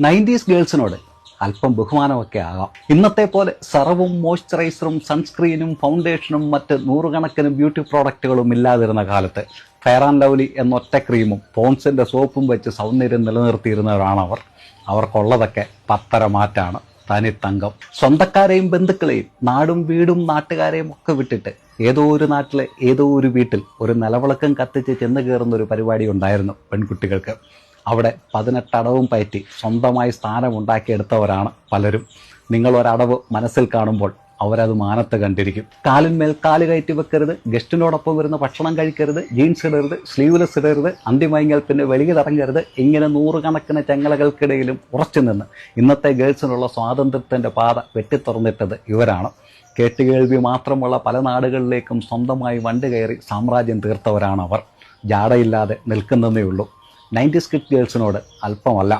Nineties ഗേൾസിനോട് അല്പം ബഹുമാനമൊക്കെ ആകാം. ഇന്നത്തെ പോലെ സെറവും മോയ്സ്ചറൈസറും സൺസ്ക്രീനും ഫൗണ്ടേഷനും മറ്റ് നൂറുകണക്കിന് ബ്യൂട്ടി പ്രോഡക്റ്റുകളും ഇല്ലാതിരുന്ന കാലത്ത് ഫെയർ ആൻഡ് ലവ്ലി എന്നൊറ്റ ക്രീമും പോൺസിൻ്റെ സോപ്പും വെച്ച് സൗന്ദര്യം നിലനിർത്തിയിരുന്നവരാണവർ. അവർക്കുള്ളതൊക്കെ പത്തര മാറ്റാണ്, തനിത്തങ്കം. സ്വന്തക്കാരെയും ബന്ധുക്കളെയും നാടും വീടും നാട്ടുകാരെയും ഒക്കെ വിട്ടിട്ട് ഏതോ ഒരു നാട്ടിലെ ഏതോ ഒരു വീട്ടിൽ ഒരു നിലവിളക്കം കത്തിച്ച് ചെന്ന് കയറുന്നൊരു പരിപാടി ഉണ്ടായിരുന്നു പെൺകുട്ടികൾക്ക്. അവിടെ 18 അടവും പയറ്റി സ്വന്തമായി സ്ഥാനമുണ്ടാക്കിയെടുത്തവരാണ് പലരും. നിങ്ങളൊരടവ് മനസ്സിൽ കാണുമ്പോൾ അവരത് മാനത്ത് കണ്ടിരിക്കും. കാലിന്മേൽ കാല് കയറ്റി വെക്കരുത്, ഗസ്റ്റിനോടൊപ്പം വരുന്ന ഭക്ഷണം കഴിക്കരുത്, ജീൻസ് ഇടരുത്, സ്ലീവ്ലെസ് ഇടരുത്, അന്തിമയങ്ങിയാൽ പിന്നെ വെളിയിലിറങ്ങരുത്, ഇങ്ങനെ നൂറുകണക്കിന് ചങ്ങലകൾക്കിടയിലും ഉറച്ചു നിന്ന് ഇന്നത്തെ ഗേൾസിനുള്ള സ്വാതന്ത്ര്യത്തിൻ്റെ പാത വെട്ടിത്തുറന്നിട്ടത് ഇവരാണ്. കേട്ടുകേൾവി മാത്രമുള്ള പല നാടുകളിലേക്കും സ്വന്തമായി വണ്ടി കയറി സാമ്രാജ്യം തീർത്തവരാണവർ. ജാടയില്ലാതെ നിൽക്കുന്നതേ ഉള്ളൂ. 90s kid ഗേൾസിനോട് അല്പമല്ല.